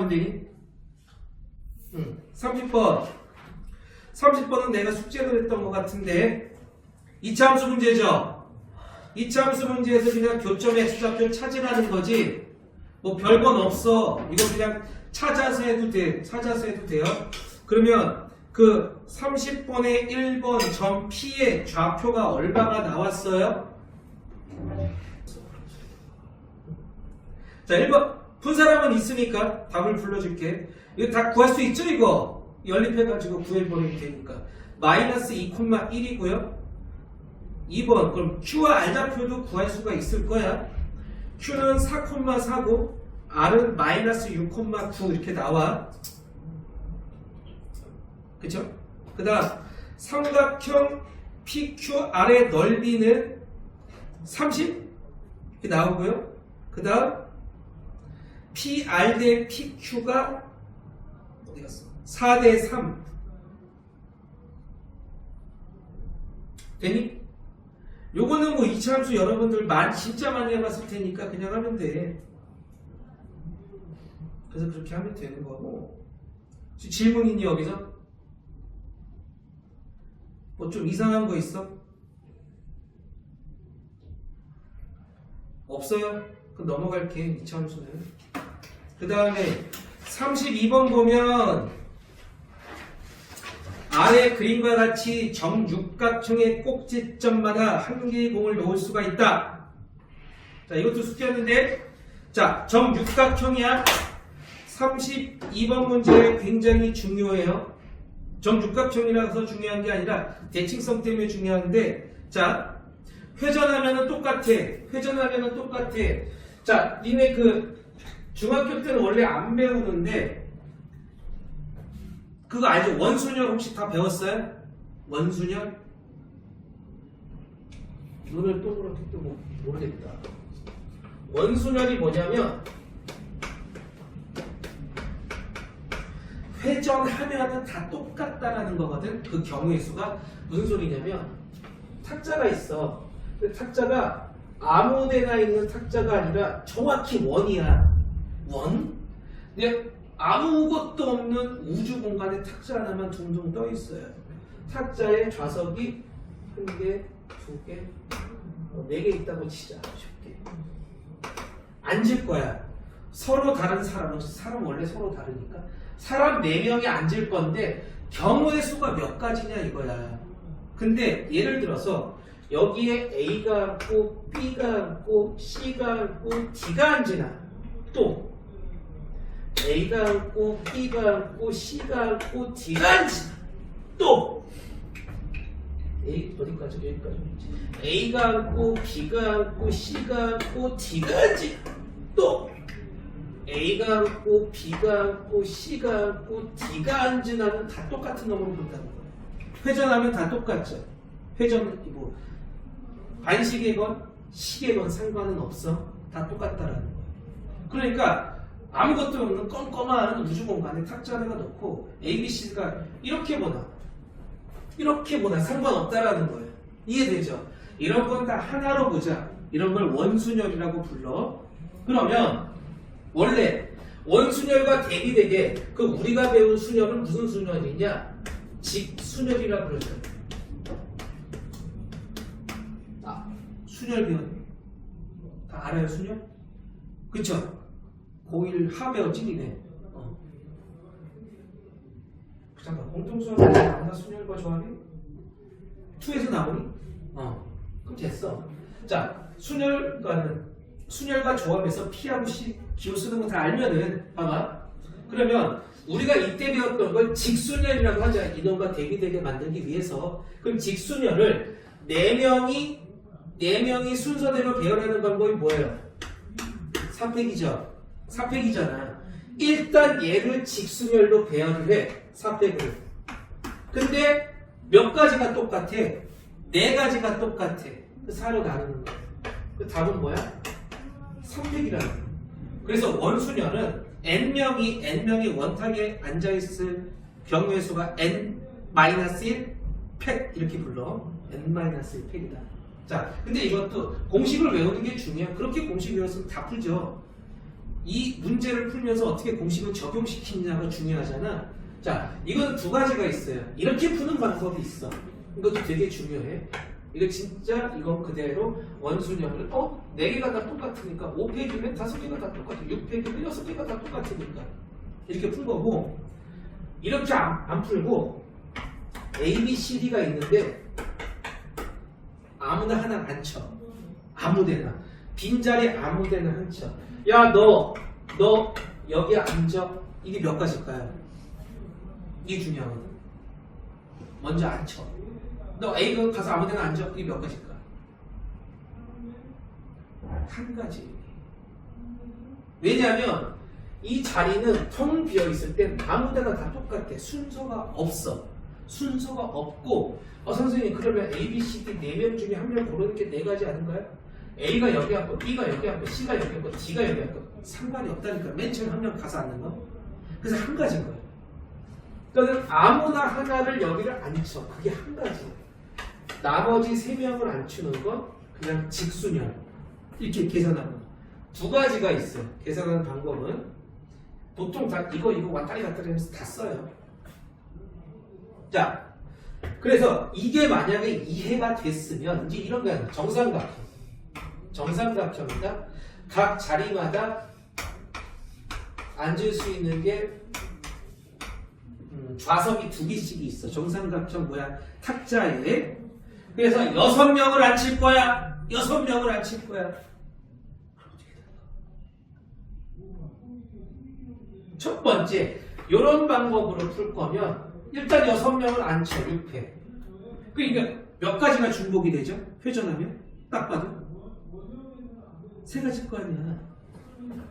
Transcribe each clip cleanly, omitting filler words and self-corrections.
하면 되니? 30번. 30번은 내가 숙제로 했던 것 같은데 2차 함수 문제죠? 2차 함수 문제에서 그냥 교점 x좌표를 찾으라는 거지 뭐 별건 없어. 이거 그냥 찾아서 해도 돼. 찾아서 해도 돼요. 그러면 그 30번의 1번 점 P의 좌표가 얼마가 나왔어요? 자, 1번 푼 사람은 있으니까 답을 불러줄게. 이거 다 구할 수 있죠, 이거? 연립해가지고 구해버리면 되니까. 마이너스 2,1이고요. 2번, 그럼 Q와 R 좌표도 구할 수가 있을 거야. Q는 4,4고, R은 마이너스 6,9 이렇게 나와. 그쵸? 그 다음, 삼각형 PQR의 넓이는 30 이렇게 나오고요. 그 다음, PR 대 PQ가 어디 갔어? 4대 3 되니? 요거는 뭐 2차 함수 여러분들 진짜 많이 해봤을 테니까 그냥 하면 돼. 그래서 그렇게 하면 되는 거고. 질문 있니 여기서? 뭐 좀 이상한 거 있어? 없어요? 그럼 넘어갈게. 2차 함수는. 그 다음에 32번 보면 아래 그림과 같이 정육각형의 꼭지점마다 한 개의 공을 놓을 수가 있다. 자, 이것도 숙제였는데, 자, 정육각형이야. 32번 문제 굉장히 중요해요. 정육각형이라서 중요한 게 아니라 대칭성 때문에 중요한데, 자, 회전하면은 똑같아. 회전하면은 똑같아. 자, 니네 그 중학교 때는 원래 안 배우는데 그거 알죠? 원순열 혹시 다 배웠어요? 원순열? 눈을 또 그렇게 뜨고 모르겠다. 원순열이 뭐냐면 회전하면은 다 똑같다라는 거거든. 그 경우의 수가 무슨 소리냐면 탁자가 있어. 그 탁자가 아무데나 있는 탁자가 아니라 정확히 원이야. 원? 근데 아무것도 없는 우주 공간에 탁자 하나만 둥둥 떠 있어요. 탁자에 좌석이 1개, 2개, 4개 있다고 치자. 쉽게. 앉을 거야. 서로 다른 사람은, 사람 원래 서로 다르니까. 사람 4명이 앉을 건데 경우의 수가 몇 가지냐 이거야. 근데 예를 들어서 여기에 A가 앉고 B가 앉고 C가 앉고 D가 앉으나 또 A가 앉고 B가 앉고 C가 앉고 D가 앉으나 또 A 어디까지 여기까지 A가 앉고 B가 앉고 C가 앉고 D가 앉으나 또 A가 앉고 B가 앉고 C가 앉고 D가 앉으나는 다 똑같은 놈으로 본다는 거예요. 회전하면 다 똑같죠. 회전은 뭐 반시계건 시계건 상관은 없어. 다 똑같다라는 거예요. 그러니까 아무것도 없는 껌껌한 우주 공간에 탁자 하나가 놓고 A, B, C가 이렇게 보나 상관없다라는 거예요. 이해되죠? 이런 건 다 하나로 보자. 이런 걸 원순열이라고 불러. 그러면 원래 원순열과 대비되게 그 우리가 배운 순열은 무슨 순열이냐? 직순열이라고 그러죠. 순열 배웠니? 다 알아요, 순열? 그쵸? 고1 하 배웠지, 니네? 잠깐, 공통수학에서 나오나 순열과 조합이? 2에서 나오니? 그럼 됐어. 자, 순열과 조합에서 P하고 C, 기호 쓰는 거 다 알면은, 봐봐. 그러면 우리가 이때 배웠던 걸 직순열이라고 하자. 이놈과 대비되게 만들기 위해서. 그럼 직순열을 4명이 순서대로 배열하는 방법이 뭐예요? 사팩이잖아. 일단 얘를 직순열로 배열을 해. 사팩으로. 근데 몇 가지가 똑같아? 4가지가 똑같아. 그 4로 나누는 거야. 그 답은 뭐야? 3팩이라는 거야. 그래서 원순열은 n명이 원탁에 앉아있을 경우의 수가 n-1 팩 이렇게 불러. n-1 팩이다. 자, 근데 이것도 공식을 외우는 게 중요해. 그렇게 공식 외웠으면 다 풀죠. 이 문제를 풀면서 어떻게 공식을 적용시키느냐가 중요하잖아. 자, 이건 두 가지가 있어요. 이렇게 푸는 방법이 있어. 이것도 되게 중요해. 이거 진짜 이건 그대로 원순형을 네 개가 다 똑같으니까 5페이지면 5개가 다 똑같아. 6페이지면 6개가 다 똑같으니까 이렇게 푼 거고, 이렇게 안 풀고 A, B, C, D가 있는데 아무나 하나 안 쳐. 아무데나 빈자리 아무데나 한 쳐. 야, 너 여기 앉아. 이게 몇 가지일까요? 이게 중요하거든. 먼저 앉혀. 너 A 가서 아무데나 앉아. 이게 몇 가지일까? 한 가지. 왜냐하면 이 자리는 텅 비어 있을 땐 아무데나 다 똑같아. 순서가 없어. 순서가 없고, 선생님 그러면 A, B, C, D 4명 중에 한 명 고르는 게 4가지 아닌가요? A가 여기 앉고, B가 여기 앉고, C가 여기 앉고, D가 여기 앉고 상관이 없다니까. 맨 처음 한 명 가서 앉는 거. 그래서 한 가지인 거예요. 그러니까 아무나 하나를 여기를 앉혀. 그게 한 가지. 나머지 3명을 앉히는 건 그냥 직수년. 이렇게 계산하는 두 가지가 있어요. 계산하는 방법은 보통 다 이거 왔다리 갔다리 하면서 다 써요. 자, 그래서 이게 만약에 이해가 됐으면 이제 이런 거야. 정삼각형. 정삼각형이다. 각 자리마다 앉을 수 있는 게 좌석이 2개씩이 있어. 정삼각형 모양 탁자에. 그래서 6명을 앉힐 거야. 6명을 앉힐 거야. 첫 번째, 이런 방법으로 풀 거면 일단 6명을 앉혀. 6회. 그러니까 몇 가지가 중복이 되죠? 회전하면? 딱 봐도 3가지일 거 아니야.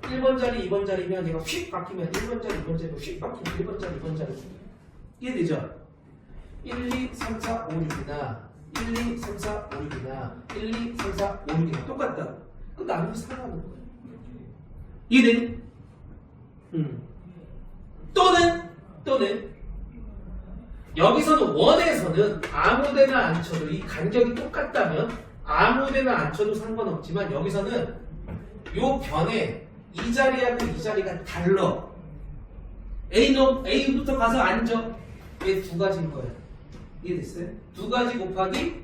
1번 자리, 2번 자리면 얘가 휙 바뀌면 1번 자리, 2번 자리로 휙 바뀌면 1번 자리, 2번 자리. 이해되죠? 1, 2, 3, 4, 5, 6이나 1, 2, 3, 4, 5, 6이나 1, 2, 3, 4, 5, 6이나 똑같다. 그 나누기 4라는 거야. 이해되니? 또는 여기서는 원에서는 아무데나 앉혀도 이 간격이 똑같다면 아무데나 앉혀도 상관없지만 여기서는 요 변에 이 자리하고 이 자리가 달라. A부터 가서 앉아. 얘 2가지인 거야. 이해됐어요? 2가지 곱하기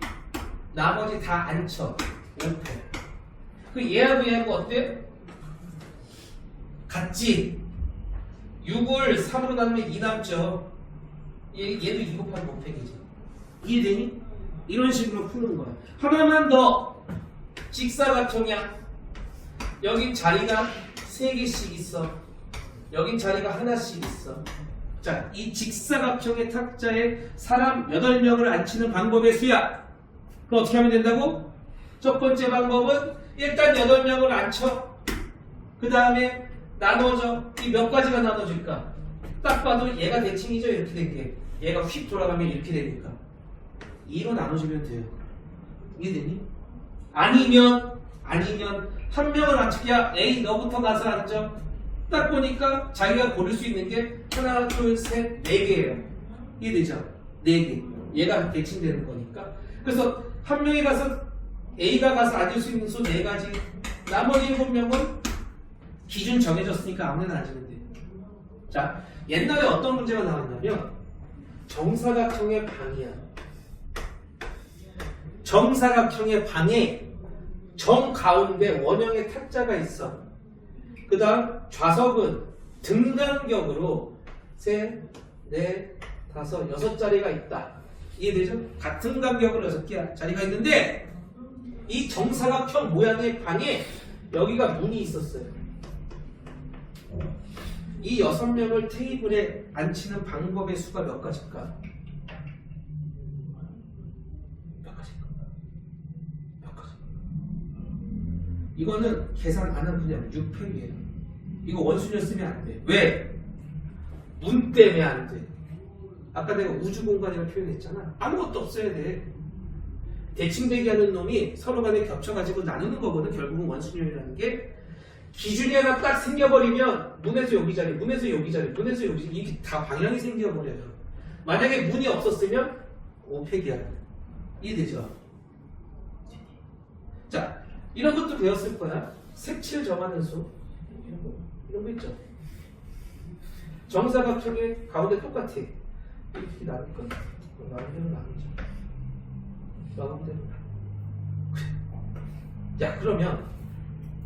나머지 다 앉혀. 5패. 그 얘하고 어때? 같지? 6을 3으로 나누면 2 남죠. 얘도 2 곱하기 5팩이지. 이해되니? 이런 식으로 푸는 거야. 하나만 더. 직사각형이야. 여기 자리가 3개씩 있어. 여긴 자리가 하나씩 있어. 자, 이 직사각형의 탁자에 사람 8명을 앉히는 방법의 수야. 그럼 어떻게 하면 된다고? 첫 번째 방법은 일단 8명을 앉혀. 그 다음에 나눠져. 이 몇 가지가 나눠질까? 딱 봐도 얘가 대칭이죠. 이렇게 된 게. 얘가 휙 돌아가면 이렇게 되니까 2로 나눠주면 돼요. 이해되니? 아니면 한 명을 앉히기야. A 너부터 가서 앉아. 딱 보니까 자기가 고를 수 있는 게 하나, 둘, 셋, 4개예요. 이해되죠? 4개. 얘가 대칭되는 거니까. 그래서 한 명이 가서 A가 가서 앉을 수 있는 수 4가지. 나머지 7명은 기준 정해졌으니까 아무데나 앉으면 돼요. 자, 옛날에 어떤 문제가 나왔냐면 정사각형의 방이야. 정사각형의 방에 정 가운데 원형의 탁자가 있어. 그 다음 좌석은 등간격으로 3, 4, 5, 6자리가 있다. 이해되죠? 같은 간격으로 6개 자리가 있는데 이 정사각형 모양의 방에 여기가 문이 있었어요. 이 6명을 테이블에 앉히는 방법의 수가 몇 가지일까? 몇 가지일까? 몇 가지? 이거는 계산 안 하면 그냥 6팩이에요. 이거 원수녀 쓰면 안 돼. 왜? 문 때문에 안 돼. 아까 내가 우주공간이라고 표현했잖아. 아무것도 없어야 돼. 대칭되게 하는 놈이 서로 간에 겹쳐가지고 나누는 거거든. 결국은 원수녀이라는 게. 기준이 하나 딱 생겨버리면 문에서 여기 자리, 문에서 여기 자리, 문에서 여기 자리 이게 다 방향이 생겨버려요. 만약에 문이 없었으면 5팩이야. 이해되죠? 자, 이런 것도 배웠을 거야. 색칠 정하는 수. 이런 거 있죠. 정사각형의 가운데 똑같아. 이렇게 나눌 거야. 나누면 나누죠. 가운데로 야, 그러면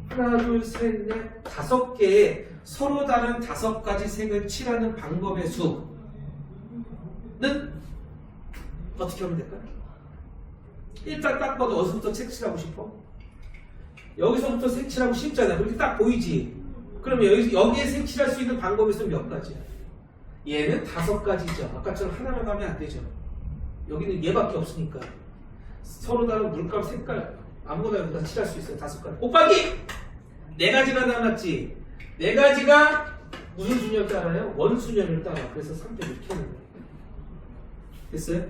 하나, 둘, 셋, 넷, 5개의 서로 다른 5가지 색을 칠하는 방법의 수는 어떻게 하면 될까요? 일단 딱 봐도 어디서부터 색 칠하고 싶어? 여기서부터 색 칠하고 싶잖아. 그렇게 딱 보이지? 그러면 여기에 색 칠할 수 있는 방법이 있으면 몇 가지야? 얘는 5가지죠. 아까처럼 하나만 가면 안 되죠. 여기는 얘밖에 없으니까. 서로 다른 물감, 색깔 아무거나 여기다 칠할 수 있어요. 5가지. 곱하기 4가지가 남았지. 4가지가 무슨 수녀를 따라요? 원수녀를 따라. 그래서 300 이렇게 하는 거예요. 됐어요?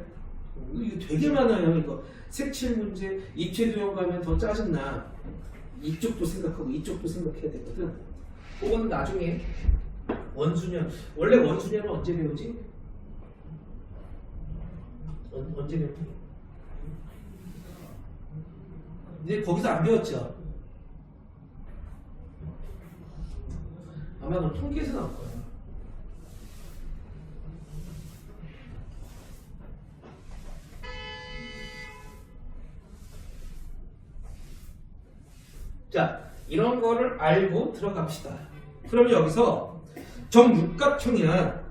이거 되게 많아요. 이거 색칠 문제, 입체 도형 가면 더 짜증나. 이쪽도 생각하고 이쪽도 생각해야 되거든. 그거는 나중에 원수녀. 원래 원수녀는 언제 배우지? 언제 배우지? 이제 거기서 안 배웠죠? 아마 너 통계에서 나올 거야. 자, 이런 거를 알고 들어갑시다. 그럼 여기서 정육각형이야.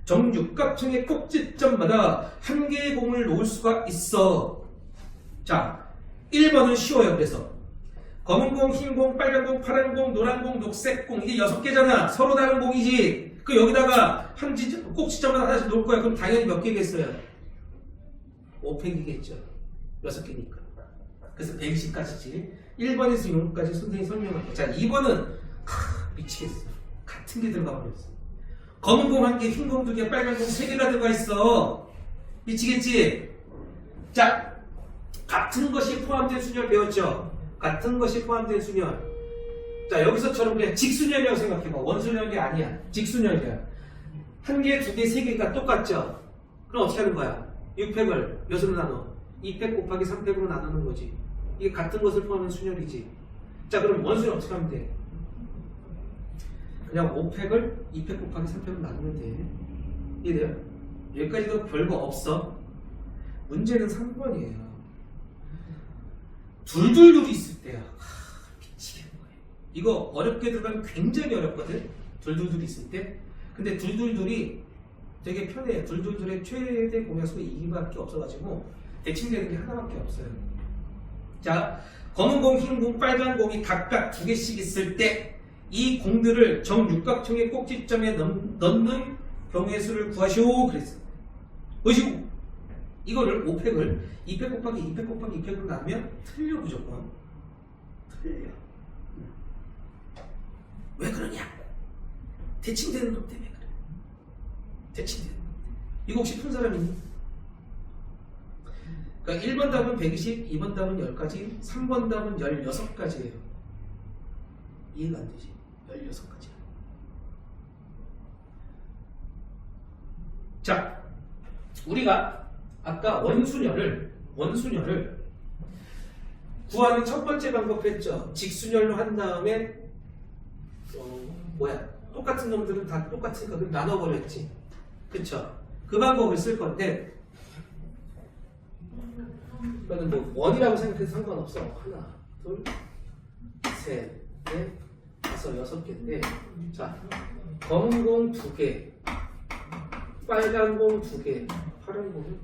정육각형의 꼭지점마다 한 개의 공을 놓을 수가 있어. 자, 1번은 쉬워요. 그래서 검은 공, 흰 공, 빨간 공, 파란 공, 노란 공, 녹색 공, 이게 6개잖아. 서로 다른 공이지. 그 여기다가 꼭지점마다 하나씩 놓을 거야. 그럼 당연히 몇 개겠어요? 5팩이겠죠. 6개니까. 그래서 120까지지. 1번에서 6까지 선생님이 설명할 거야. 자, 2번은 미치겠어. 같은 게 들어가 버렸어. 검은 공 1개, 흰 공 2개, 빨간 공 3개가 들어가 있어. 미치겠지? 자, 같은 것이 포함된 순열 배웠죠? 같은 것이 포함된 순열. 자, 여기서처럼 그냥 직순열이라고 생각해봐. 원순열이 아니야. 직순열이야. 1개, 2개, 3개가 똑같죠? 그럼 어떻게 하는 거야? 6팩을 몇으로 나눠? 2팩 곱하기 3팩으로 나누는 거지. 이게 같은 것을 포함한 순열이지. 자, 그럼 원순열 어떻게 하면 돼? 그냥 5팩을 2팩 곱하기 3팩으로 나누면 돼. 이해돼요? 여기까지도 별거 없어. 문제는 3번이에요. 둘둘둘이 있을 때야. 미치겠는 거예요. 이거 어렵게 들어가면 굉장히 어렵거든. 둘둘둘이 있을 때. 근데 둘둘둘이 되게 편해요. 둘둘둘의 최대 공약수가 2개밖에 없어가지고 대칭되는 게 하나밖에 없어요. 자, 검은 공, 흰 공, 빨간 공이 각각 2개씩 있을 때 이 공들을 정육각형의 꼭지점에 넣는 경우의 수를 구하시오. 그랬어. 보시고 이거를 5팩을 2팩 곱하기 2팩 곱하기 2팩으로 나누면 틀려. 무조건 틀려. 왜 그러냐? 대칭되는 놈 때문에 그래. 대칭되는 놈 때문에. 이거 혹시 푼 사람 있니? 그러니까 1번 답은 120, 2번 답은 10가지, 3번 답은 16가지예요. 이해가 안 되지? 16가지야. 자, 우리가 아까 원순열을 구하는 첫 번째 방법 했죠. 직순열로 한 다음에 똑같은 놈들은 다 똑같으니까 나눠버렸지. 그쵸? 그 방법을 쓸 건데 그거는 뭐 원이라고 생각해도 상관없어. 하나, 둘, 셋, 넷, 다섯, 6개인데 자, 검은 공 2개, 빨간 공 2개, 파란 공은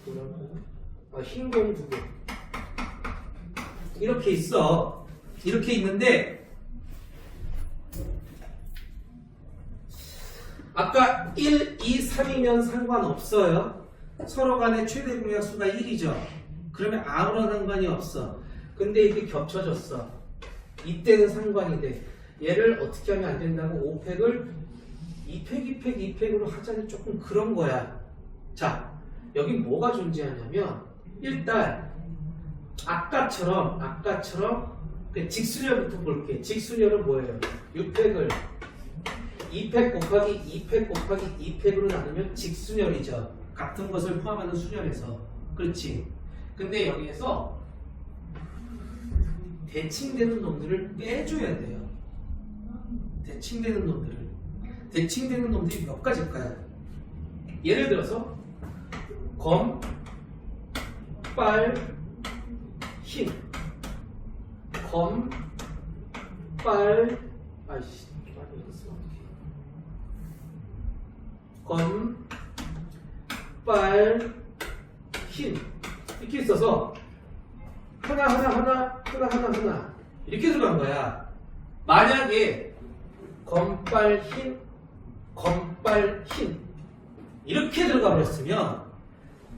노란 공, 흰 공 2개 이렇게 있어. 이렇게 있는데 아까 1, 2, 3이면 상관없어요. 서로 간의 최대 공약수가 1이죠. 그러면 아무런 상관이 없어. 근데 이게 겹쳐졌어. 이때는 상관이 돼. 얘를 어떻게 하면 안 된다고 5팩을 2팩, 2팩, 2팩으로 하자니 조금 그런 거야. 자, 여기 뭐가 존재하냐면 일단 아까처럼 직순열부터 볼게. 직순열은 뭐예요? 6팩을 2팩 곱하기 2팩 곱하기 2팩으로 나누면 직순열이죠. 같은 것을 포함하는 순열에서. 그렇지. 근데 여기에서 대칭되는 놈들을 빼줘야 돼요. 대칭되는 놈들이 몇 가지일까요? 예를 들어서 검, 빨, 흰. 검, 빨, 아이씨, 빨리 읽었어. 검, 빨, 흰. 이렇게 있어서 하나 이렇게 들어간 거야. 만약에 검, 빨, 흰, 검, 빨, 흰 이렇게 들어가 버렸으면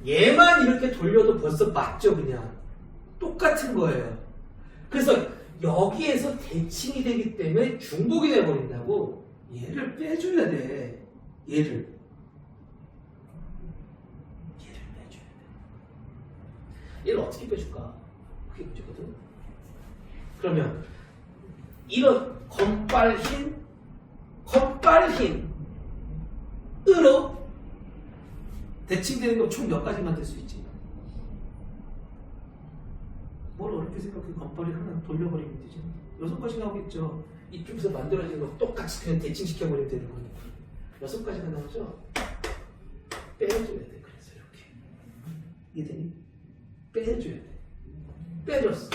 얘만 이렇게 돌려도 벌써 맞죠. 그냥 똑같은 거예요. 그래서 여기에서 대칭이 되기 때문에 중복이 돼버린다고. 얘를 빼줘야 돼. 얘를 빼줘야 돼. 얘를 어떻게 빼줄까? 그게 문제거든. 그러면 이런 검빨흰 으로 대칭되는 거 총 몇 가지 만들 수 있지? 뭘 어렵게 생각해. 검빨이 하나 돌려버리면 되지. 6가지 나오겠죠. 이쪽에서 만들어지는 거 똑같이 그냥 대칭시켜버리면 되는 거니까 6가지가 나오죠. 빼줘야 돼. 그래서 이렇게 이해되니? 빼줘야 돼. 빼줬어.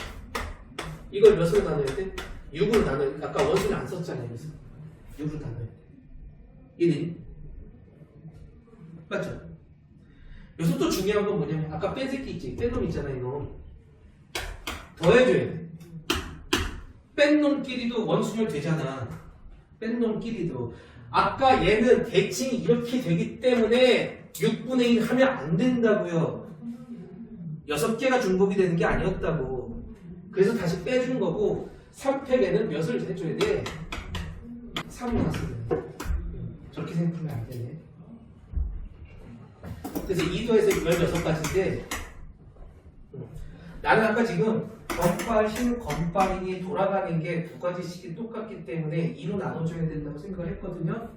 이걸 몇으로 나눠야 돼? 6으로 나눠야 돼. 아까 원수는 안 썼잖아요. 그래서 6으로 나눠야 돼. 이해되니? 맞죠? 여기서 또 중요한 건 뭐냐면 아까 뺀 새끼 있지? 뺀 놈 있잖아. 이놈 더해줘야 돼. 뺀 놈끼리도 원순열 되잖아. 뺀 놈끼리도. 아까 얘는 대칭이 이렇게 되기 때문에 6분의 1 하면 안 된다고요. 6개가 중복이 되는 게 아니었다고. 그래서 다시 빼준 거고 3팩에는 몇을 해줘야 돼? 3을 놨으면. 저렇게 생각하면 안 되네. 그래서 2도에서 16가지인데 나는 아까 지금 검빨, 흰, 검빨이 돌아가는 게 2가지씩이 똑같기 때문에 2로 나눠줘야 된다고 생각을 했거든요.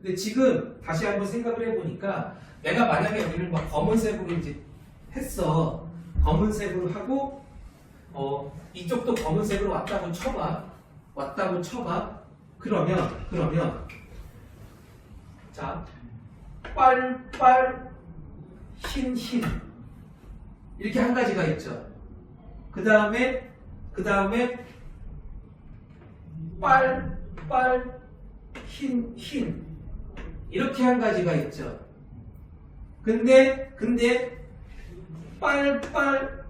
근데 지금 다시 한번 생각을 해보니까 내가 만약에 여기를 막 검은색으로 이제 했어. 검은색으로 하고 이쪽도 검은색으로 왔다고 쳐봐. 그러면 자 빨, 흰 이렇게 한 가지가 있죠. 그 다음에 빨, 흰 이렇게 한 가지가 있죠. 근데 빨,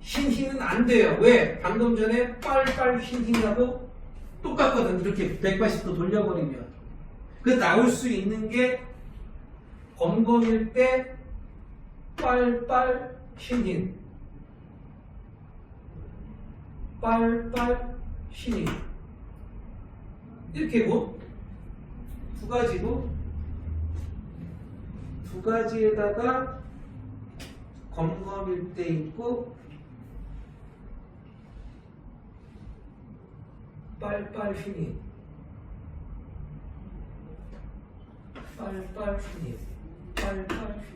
흰은 안 돼요. 왜? 방금 전에 빨, 흰하고 똑같거든. 이렇게 180도 돌려버리면. 그 나올 수 있는 게 검검일 때 빨, 흰 흰 이렇게고 두 가지에다가 검검일 때 있고 빨, 흰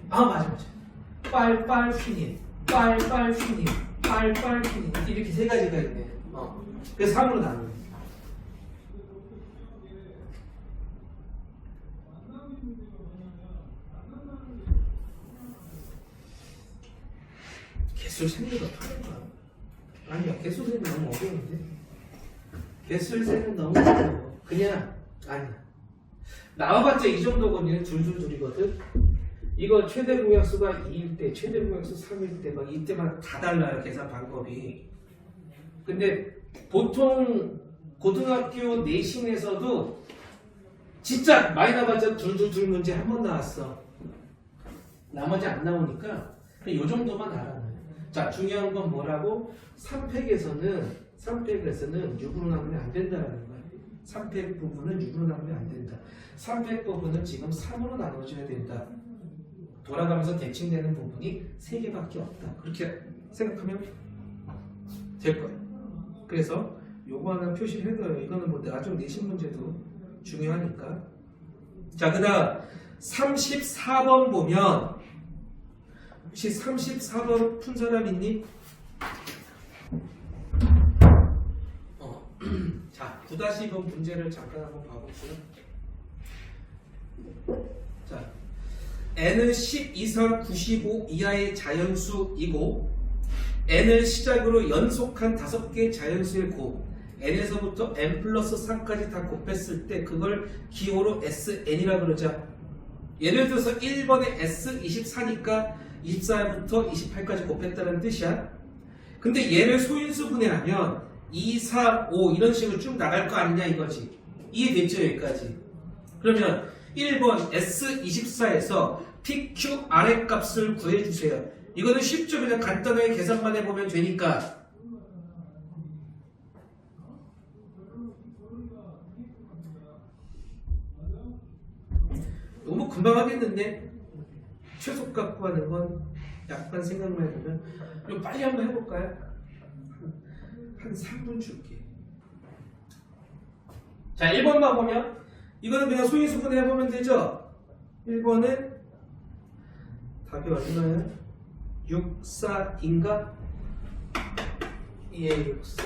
맞아. 빨, 흰 이렇게 3가지가 있네. 그래서 3으로 나눠. 개수 세는 거 편한가? 아니야, 개수 세는 너무 어려운데. 개수 세는 너무 어려워. 그냥 아니야. 나와봤자 이 정도거든요. 둘이거든. 이거 최대 공약수가 2일 때, 최대 공약수 3일 때, 막 이때마다 다 달라요. 계산 방법이. 근데 보통 고등학교 내신에서도 진짜 많이 나와봤자 둘 문제 한 번 나왔어. 나머지 안 나오니까 이 정도만 알아. 자, 중요한 건 뭐라고? 3팩에서는 6으로 나누면 안 된다는 거야. 3팩 부분은 6으로 나누면 안 된다. 3팩 부분은 지금 3으로 나눠줘야 된다. 돌아가면서 대칭되는 부분이 3개밖에 없다. 그렇게 생각하면 될 거예요. 그래서 요거 하나 표시를 해둬요. 이거는 뭐 나중 내신 문제도 중요하니까. 자, 그 다음 34번 보면 혹시 34번 푼 사람 있니? 자, 9-2번 문제를 잠깐 한번 봐볼게요. 자, n은 10 이상 95 이하의 자연수이고 n을 시작으로 연속한 5개의 자연수의 곱 n에서부터 n 플러스 3까지 다 곱했을 때 그걸 기호로 SN이라 그러자. 예를 들어서 1번에 S24니까 24부터 28까지 곱했다는 뜻이야. 근데 얘를 소인수 분해하면 2, 3, 5 이런 식으로 쭉 나갈 거 아니냐 이거지. 이해됐죠 여기까지? 그러면 1번 S24에서 PQR의 값을 구해주세요. 이거는 쉽죠. 그냥 간단하게 계산만 해보면 되니까. 너무 금방 하겠는데 최소값 구하는 건 약간 생각만 해보면 이거 빨리 한번 해볼까요? 한 3분 줄게. 자 1번만 보면 이거는 그냥 소인수분 해보면 되죠. 1번은 답이 얼마예요? 64인가? 예, 64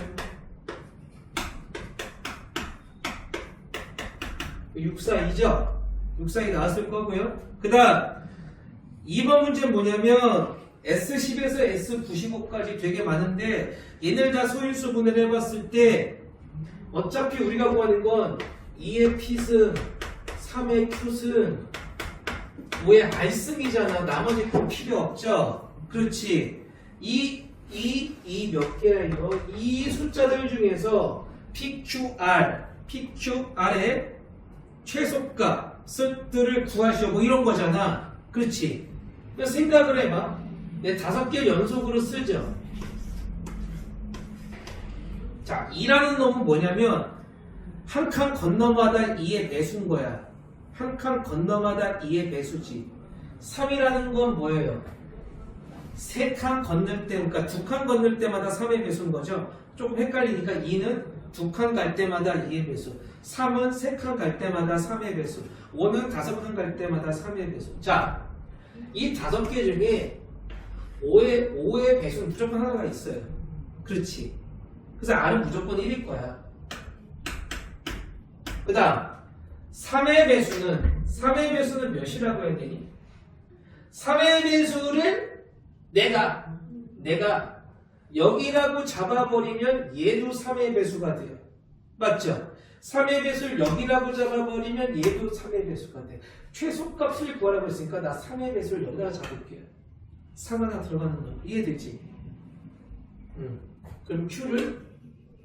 64이죠? 64이 나왔을 거고요. 그 다음 2번 문제는 뭐냐면 S10에서 S95까지 되게 많은데 얘들 다 소인수 분해를 해봤을 때 어차피 우리가 구하는 건 2의 P승, 3의 Q승, 5의 R승이잖아. 나머지 건 필요 없죠? 그렇지. 이 몇 개야 이거? 이 숫자들 중에서 PQR의 최소값들을 구하시오. 뭐 이런 거잖아. 그렇지. 생각을 해봐. 내 5개 연속으로 쓰죠. 자, 2라는 놈은 뭐냐면 한 칸 건너마다 2의 배수인 거야. 한 칸 건너마다 2의 배수지. 3이라는 건 뭐예요? 3칸 건널 때, 그러니까 2칸 건널 때마다 3의 배수인 거죠. 조금 헷갈리니까 2는 2칸 갈 때마다 2의 배수, 3은 3칸 갈 때마다 3의 배수, 5는 5칸 갈 때마다 3의 배수. 자, 이 5개 중에 5의 배수는 무조건 하나가 있어요. 그렇지. 그래서 R은 무조건 1일 거야. 그 다음 3의 배수는 몇이라고 해야 되니? 3의 배수를 내가 여기라고 잡아버리면 얘도 3의 배수가 돼요. 맞죠? 3의 배수를 여기라고 잡아버리면 얘도 3의 배수가 돼. 최소값을 구하라고 했으니까 나 3의 배수를 여기다가 잡을게요. 3 하나 들어가는 거 이해되지? 그럼 Q도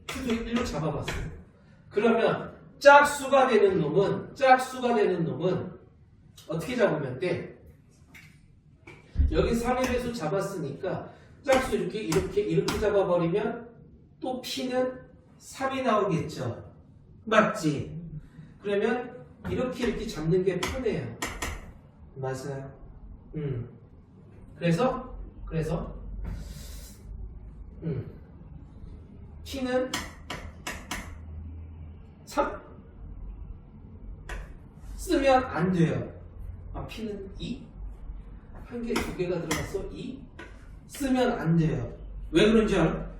1로 잡아봤어요. 그러면 짝수가 되는 놈은 어떻게 잡으면 돼? 여기 3의 배수 잡았으니까 짝수 이렇게 잡아버리면 또 P는 3이 나오겠죠. 맞지? 그러면 이렇게 잡는 게 편해요. 맞아요. 그래서 P는 3 쓰면 안 돼요. P는 2 한 개, 2개가 들어갔어. 2 쓰면 안 돼요. 왜 그런지 알아?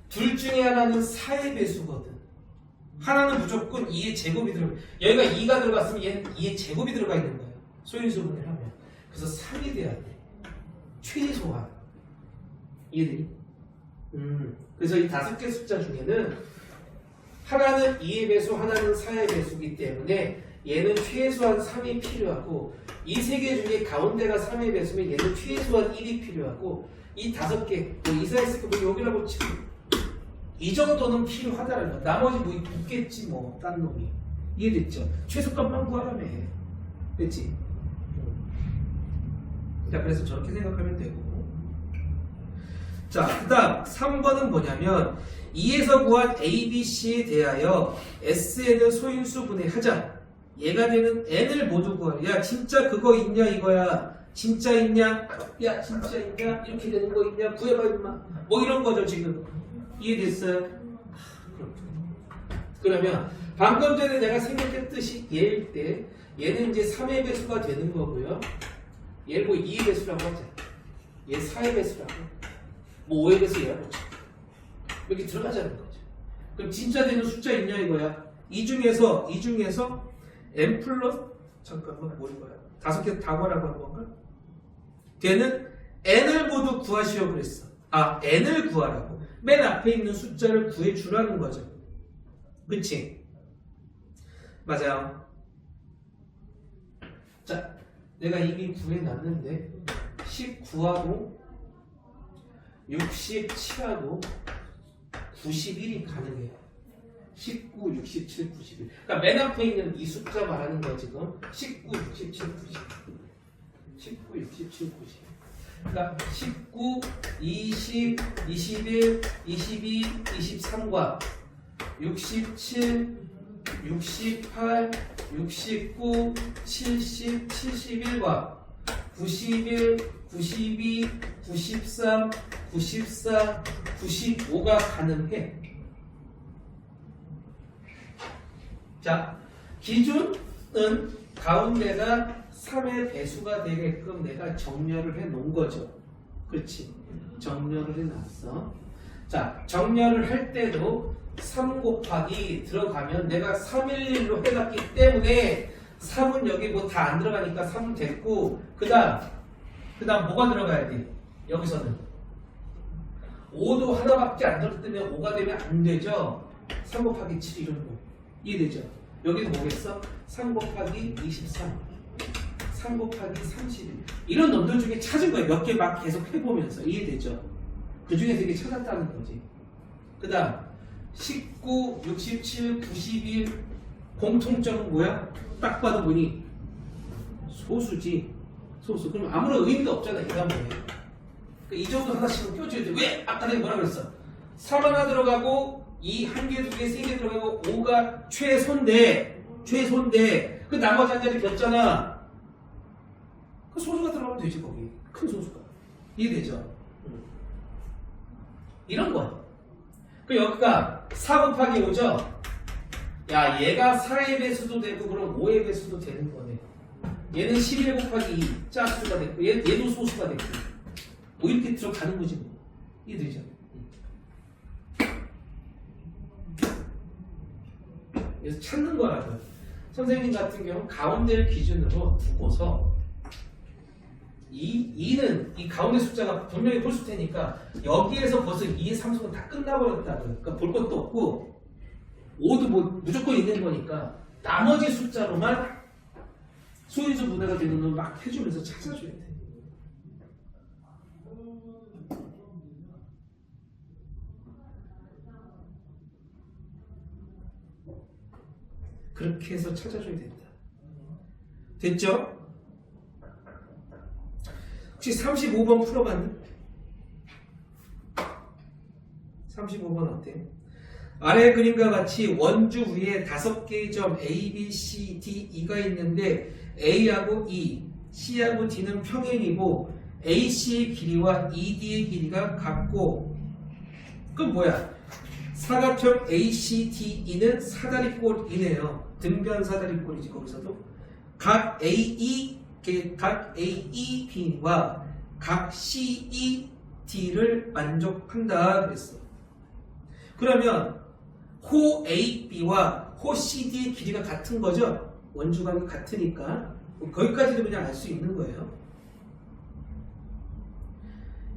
둘 중에 하나는 4의 배수거든. 하나는 무조건 2의 제곱이 들어가. 여기가 2가 들어갔으면 얘는 2의 제곱이 들어가 있는 거예요. 소인수분해를 하면. 그래서 3이 돼야 돼. 최소한. 이해되니? 그래서 이 5개 숫자 중에는 하나는 2의 배수, 하나는 4의 배수이기 때문에 얘는 최소한 3이 필요하고 이 3개 중에 가운데가 3의 배수면 얘는 최소한 1이 필요하고 이 5개, 뭐 이사했을 거 여기라고 치고 이 정도는 필요하다는 거. 나머지 뭐 있겠지 뭐 딴 놈이. 이해됐죠? 최소값만 구하라며. 됐지? 자, 그래서 저렇게 생각하면 되고. 자, 그 다음 3번은 뭐냐면 2에서 구한 A, B, C에 대하여 SN을 소인수 분해하자. 얘가 되는 N을 모두 구하라. 야, 진짜 그거 있냐 이거야. 진짜 있냐? 야, 진짜 있냐? 이렇게 되는 거 있냐? 구해봐 임마. 뭐 이런 거죠 지금. 이해됐어요? 그러면 방금 전에 내가 생각했듯이 얘일 때 얘는 이제 3의 배수가 되는 거고요. 얘를 뭐 2의 배수라고 하자. 얘 4의 배수라고. 뭐 5의 배수 얘라고 쳐. 이렇게 들어가자는 거죠. 그럼 진짜 되는 숫자 있냐 이거야. 이 중에서 n 플러스 잠깐만 뭐 이거야. 5개 다 구하라고 한 건가? 걔는 n을 모두 구하시오 그랬어. n을 구하라고. 맨 앞에 있는 숫자를 구해주라는 거죠. 그치? 맞아요. 자, 내가 이미 구해놨는데 19하고 67하고 91이 가능해요. 19, 67, 91. 그러니까 맨 앞에 있는 이 숫자 말하는 거야 지금. 19, 67, 90. 19, 67, 90. 그러니까 19, 20, 21, 22, 23과 67, 68, 69, 70, 71과 91, 92, 93, 94, 95가 가능해. 자, 기준은 가운데가 3의 배수가 되게끔 내가 정렬을 해 놓은 거죠. 그렇지? 정렬을 해 놨어. 자, 정렬을 할 때도 3 곱하기 들어가면 내가 311로 해놨기 때문에 3은 여기 뭐 다 안 들어가니까 3은 됐고, 그 다음 뭐가 들어가야 돼? 여기서는 5도 하나밖에 안 들었으면 5가 되면 안 되죠. 3 곱하기 7 이런 거 이해되죠? 여기는 뭐겠어? 3 곱하기 23, 3 곱하기 31 이런 놈들 중에 찾은 거예요. 몇 개 막 계속 해보면서. 이해되죠? 그 중에서 이게 찾았다는 거지. 그 다음 19, 67, 91 공통점은 뭐야? 딱 봐도 보니 소수지. 소수. 그럼 아무런 의미도 없잖아 이 다음에. 이 정도 하나씩은 껴줘야 돼. 왜? 아까 내가 뭐라 그랬어? 3 하나 들어가고 2 한 개, 2개, 3개 들어가고 5가 최소인데 그 나머지 한 자리 겼잖아. 그 소수가 들어가면 되지 거기. 큰 소수가. 이해되죠? 이런 거야. 그 여기가 4 곱하기 5죠? 야, 얘가 4의 배수도 되고 그럼 5의 배수도 되는 거네. 얘는 11 곱하기 2 짝수가 됐고 얘도 소수가 됐고 뭐 이렇게 들어가는 거지 뭐. 이해되죠? 그래서 찾는 거라고요. 선생님 같은 경우 가운데를 기준으로 두고서 이 가운데 숫자가 분명히 볼 수 테니까 여기에서 벌써 2의 상수가 다 끝나버렸다. 그러니까 볼 것도 없고 5도 뭐 무조건 있는 거니까 나머지 숫자로만 소인수 분해가 되는 걸 막 해주면서 찾아줘야 돼. 그렇게 해서 찾아줘야 된다. 됐죠? 혹시 35번 풀어봤니? 35번 어때? 아래 그림과 같이 원주 위에 5개의 점 A, B, C, D, E가 있는데 A하고 E, C하고 D는 평행이고 AC의 길이와 ED의 길이가 같고 그럼 뭐야? 사각형 ACDE는 사다리꼴이네요. 등변 사다리꼴이지 거기서도. 각 AEB와 각 CED를 만족한다 그랬어. 그러면 호 AB와 호 CD의 길이가 같은 거죠? 원주각이 같으니까 거기까지도 그냥 알 수 있는 거예요.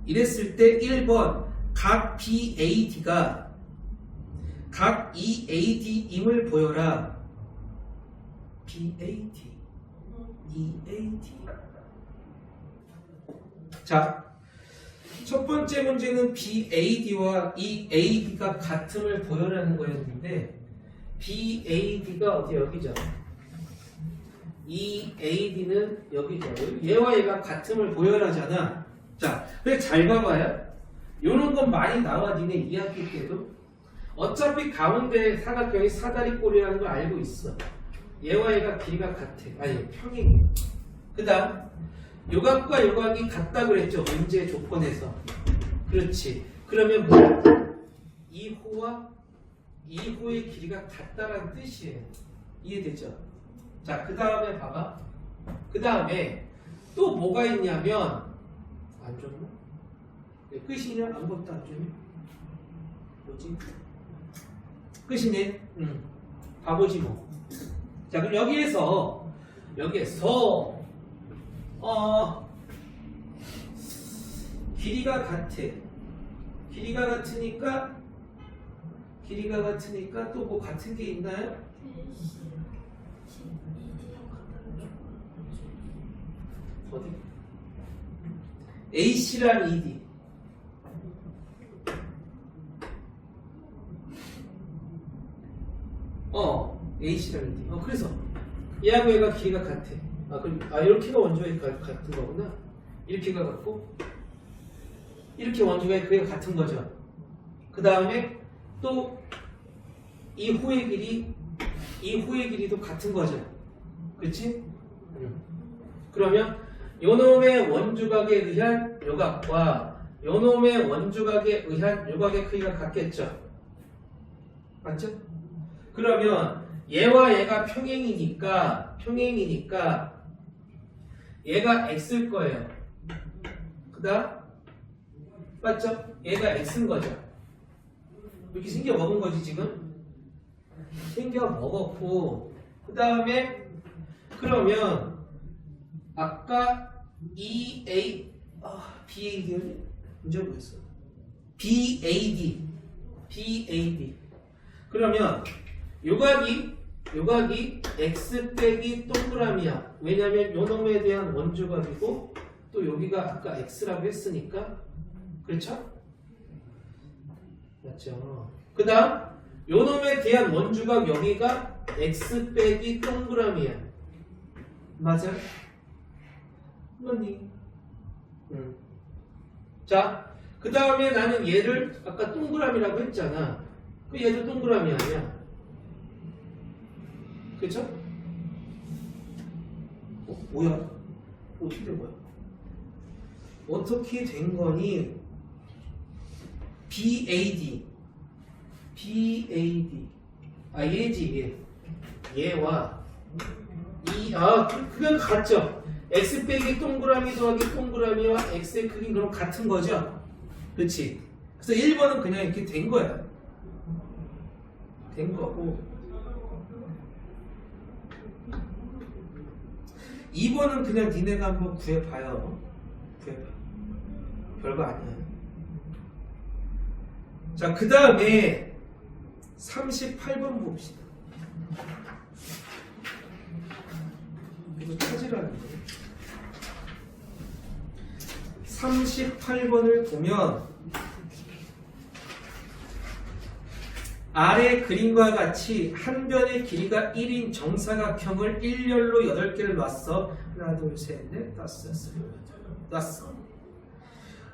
이랬을 때 1번 각 BAD가 각 EAD임을 보여라. BAD, EAD. 자, 첫 번째 문제는 BAD와 EAD가 같음을 보여라는 거였는데 BAD가 어디 여기죠? EAD는 여기죠. 얘와 얘가 같음을 보여라잖아. 자, 그래 잘 봐봐요. 요런 건 많이 나와 니네 2학기 때도. 어차피 가운데 사각형이 사다리꼴이라는 걸 알고 있어. 얘와 얘가 길이가 같아. 아니 평행이야. 그 다음 요각과 요각이 같다 그랬죠. 문제 조건에서. 그렇지. 그러면 뭐? 이 호와 이 호의 길이가 같다라는 뜻이에요. 이해되죠? 자, 그 다음에 봐봐. 그 다음에 또 뭐가 있냐면 안 줬나? 끝이냐? 아무것도 안 주네? 뭐지? 끝이네. 바보지 뭐. 자, 그럼 여기에서 길이가 같아. 길이가 같으니까 또 뭐 같은 게 있나요? 어디? AC랑 ED. AC랑 ED. 그래서 얘하고 얘가 길이가 같아. 그럼 이렇게가 원주가 같은 거구나. 이렇게가 같고 이렇게 원주가 그게 같은 거죠. 그 다음에 또 이 호의 길이도 같은 거죠. 그렇지? 그러면 요놈의 원주각에 의한 요각과 요놈의 원주각에 의한 요각의 크기가 같겠죠. 맞죠? 그러면 얘와 얘가 평행이니까 얘가 x일 거예요. 그다음 맞죠? 얘가 x인 거죠. 이렇게 생겨 먹은 거지 지금. 생겨 먹었고 그 다음에 그러면 아까 BAD였니? 문제 뭐였어? BAD 그러면 요각이 x 빼기 동그라미야. 왜냐면 요놈에 대한 원주각이고 또 여기가 아까 x라고 했으니까 그렇죠? 맞죠? 그 다음 요놈에 대한 원주각 여기가 x 빼기 동그라미야. 맞아? 맞니? 자, 그 다음에 나는 얘를 아까 동그라미라고 했잖아. 그 얘도 동그라미 아니야. 그쵸? 뭐야? 어떻게 된 거야? 어떻게 된 거니? BAD 얘지 얘와 그게 같죠? x 빼기 동그라미 더하기 동그라미와 x의 크기는 그럼 같은 거죠? 그렇지? 그래서 1번은 그냥 이렇게 된 거야. 된 거고 2번은 그냥 니네가 한번 구해봐요. 별거 아니야. 자, 그 다음에 38번 봅시다. 이거 찾으라는 거예요. 38번을 보면 아래 그림과 같이 한 변의 길이가 1인 정사각형을 일렬로 8개를 놨어. 하나, 둘, 셋, 넷, 다섯, 여섯, 놨어.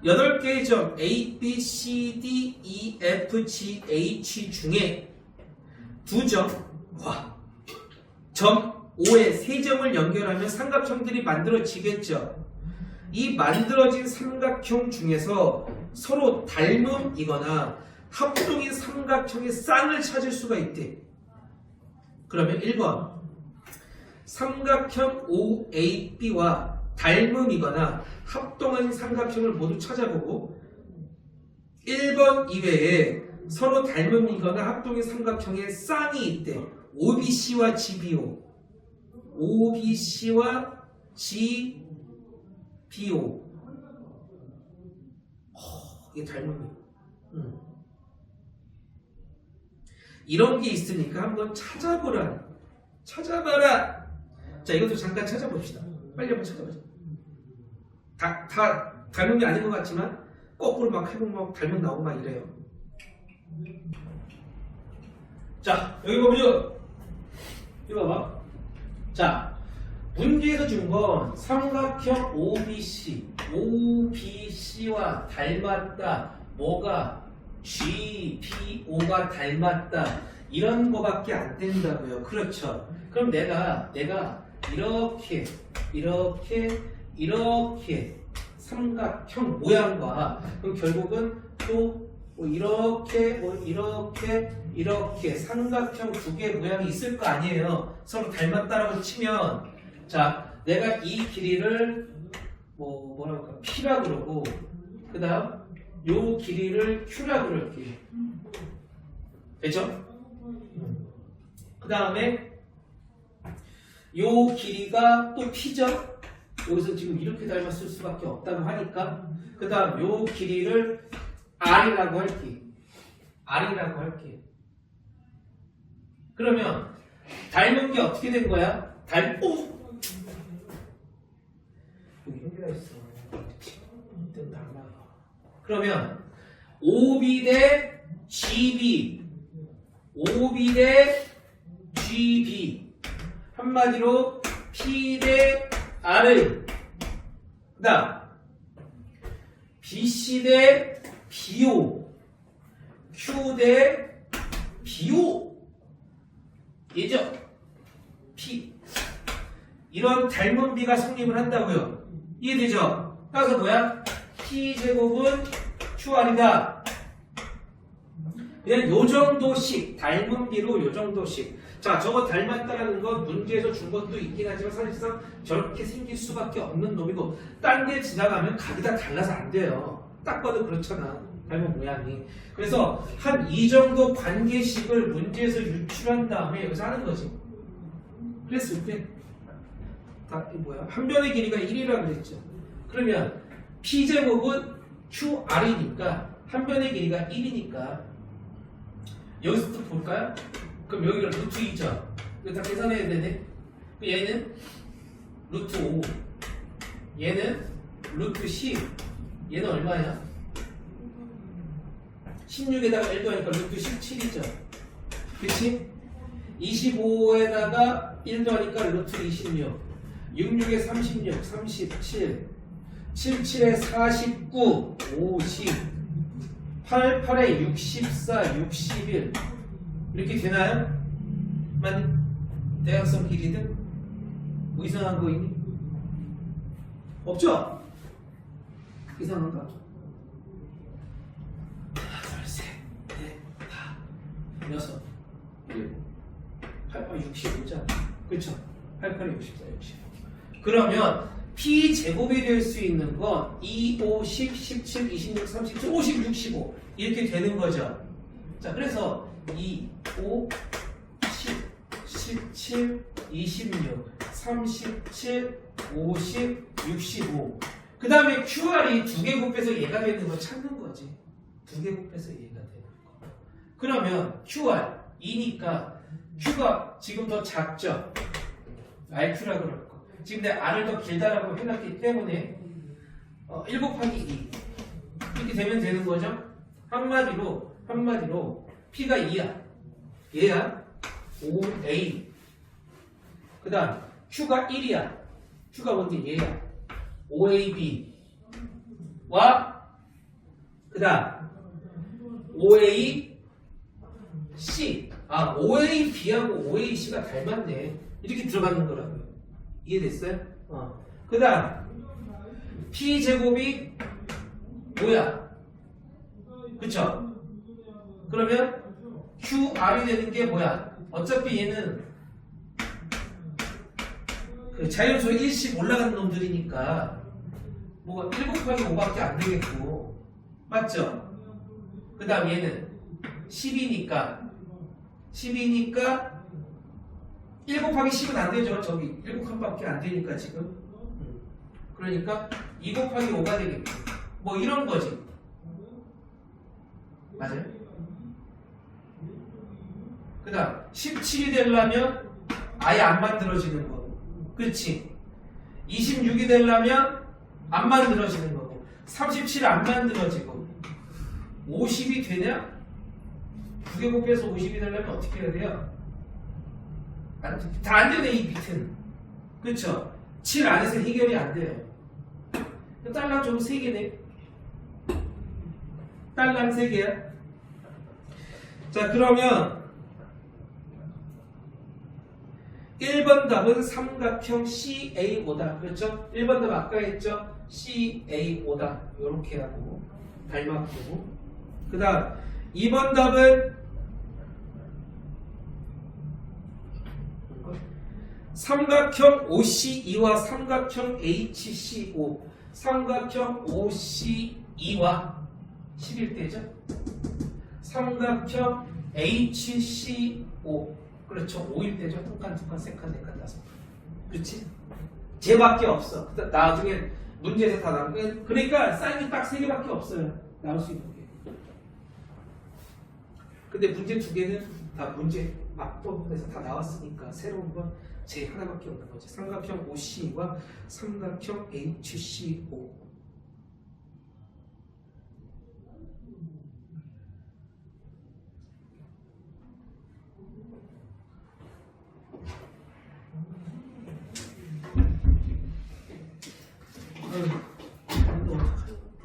8개의 점 A, B, C, D, E, F, G, H 중에 두 점, 점 O에 세 점을 연결하면 삼각형들이 만들어지겠죠. 이 만들어진 삼각형 중에서 서로 닮음이거나 합동인 삼각형의 쌍을 찾을 수가 있대. 그러면 1번 삼각형 OAB와 닮음이거나 합동한 삼각형을 모두 찾아보고 1번 이외에 서로 닮음이거나 합동인 삼각형의 쌍이 있대. OBC와 GBO 이게 닮음이야. 이런 게 있으니까 한번 찾아봐라. 자, 이것도 잠깐 찾아봅시다. 빨리 한번 찾아보자. 다 닮음이 아닌 것 같지만 거꾸로 막 해보면 막 닮음 나오고 막 이래요. 자, 여기 보면 이거 봐봐. 자, 문제에서 준 건 삼각형 OBC와 닮았다. 뭐가? GBO가 닮았다. 이런 거밖에 안 된다고요. 그렇죠. 그럼 내가 이렇게 삼각형 모양과 그럼 결국은 또 뭐 이렇게 삼각형 두 개 모양이 있을 거 아니에요. 서로 닮았다라고 치면 자, 내가 이 길이를 뭐라고 할까? P라 그러고 그 다음 요 길이를 Q라 그럴게. 됐죠? 그 다음에 요 길이가 또 P죠. 여기서 지금 이렇게 닮았을 수밖에 없다고 하니까 그 다음 요 길이를 R이라고 할게요. R이라고 할게요. 그러면 닮은 게 어떻게 된 거야? 여기 여기가 있어. 일단 닮아. 그러면 OB 대 GB, OB 대 GB, 한마디로 P 대 R, 그 다음 BC 대 BO, Q 대 BO, 얘죠? P. 이런 닮은 비가 성립을 한다고요. 이해되죠? 따라서 뭐야? P제곱은 QR이다. 그냥 요 정도씩, 닮은 비로 요 정도씩. 자, 저거 닮았다라는 건 문제에서 준 것도 있긴 하지만 사실상 저렇게 생길 수밖에 없는 놈이고, 딴 데 지나가면 각이 다 달라서 안 돼요. 딱 봐도 그렇잖아. 닮은 모양이. 그래서 한 이 정도 관계식을 문제에서 유출한 다음에 여기서 하는 거지. 그랬을 때, 한 변의 길이가 1이라고 그랬죠. 그러면 P제곱은 QR이니까, 한 변의 길이가 1이니까, 여기서 또 볼까요? 그럼 여기가 루트 2죠. 이거 다 계산해야 되네. 얘는 루트 5, 얘는 루트 10, 얘는 얼마야? 16에다가 1 더하니까 루트 17이죠. 그치? 25에다가 1 더하니까 루트 26, 66에 36, 37, 77에 49, 50, 88에 64, 61 이렇게 되나요? 대각선 길이들? 뭐 이상한 거 있니? 없죠? 이상한가? 하나, 둘, 셋, 넷, 다, 여섯, 일곱, 88, 65잖아. 그쵸? 88, 64, 65. 그러면 P제곱이 될 수 있는 건 2, 5, 10, 17, 26, 37, 50, 65 이렇게 되는 거죠. 자, 그래서 2, 5, 10, 17, 26, 37, 50, 65. 그 다음에 QR이 두 개 곱해서 얘가 되는 거 찾는 거지. 두 개 곱해서 얘가 되는 거. 그러면 QR 2니까 Q가 지금 더 작죠. RQ라고 그럴 거. 지금 내가 R을 더 길다라고 해놨기 때문에 1 곱하기 2 이렇게 되면 되는 거죠. 한마디로 P가 2야. 얘야 5A. 그 다음 Q가 1이야. Q가 뭔데? 얘야 5AB 와 그 다음 5AC. 5AB하고 5AC가 닮았네. 이렇게 들어가는 거라고요. 이해됐어요? 그 다음 P제곱이 뭐야? 그쵸? 그러면 QR이 되는 게 뭐야? 어차피 얘는 그 자연수 1씩 올라가는 놈들이니까 뭐가 1 곱하기 5밖에 안 되겠고, 맞죠? 그 다음 얘는 10이니까 1 곱하기 10은 안 되죠. 저기 1 곱함밖에 안 되니까 지금. 그러니까 2 곱하기 5가 되겠고, 뭐 이런 거지. 맞아요? 그 다음 17이 되려면 아예 안 만들어지는 거고, 그렇지? 26이 되려면 안 만들어지는 거고, 37이 안 만들어지고, 50이 되냐? 두 개 곱해서 50이 되려면 어떻게 해야 돼요? 다 안 되네, 이 밑은. 그쵸? 7 안에서 해결이 안 돼요. 딸랑 좀 3개네. 딸랑 3개야. 자, 그러면 1번 답은 삼각형 CA5다. 그렇죠? 1번 답 아까 했죠? CA5다. 요렇게 하고 닮았고, 그 다음 2번 답은 삼각형 OC2와 삼각형 HC5. 삼각형 OC2와 11대죠? 삼각형 HC5. 그렇죠. 5일 때죠. 한 칸, 두 칸, 세 칸, 네 칸, 다섯 칸. 그렇지? 쟤밖에 없어. 나중에 문제에서 다 나오고. 그러니까 사인이 딱 3개밖에 없어요. 나올 수 있는 게. 근데 문제 2개는 다 문제 맞법에서 다 나왔으니까 새로운 건 제 하나밖에 없는 거지. 삼각형 OC와 삼각형 HCO.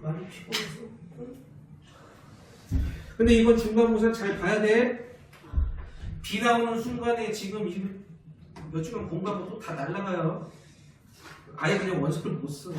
많이 피곤해서. 근데 이번 중간고사 잘 봐야 돼. 비 나오는 순간에 지금 몇 주간 공부하고 또 다 날라가요. 아예 그냥 원서를 못 써.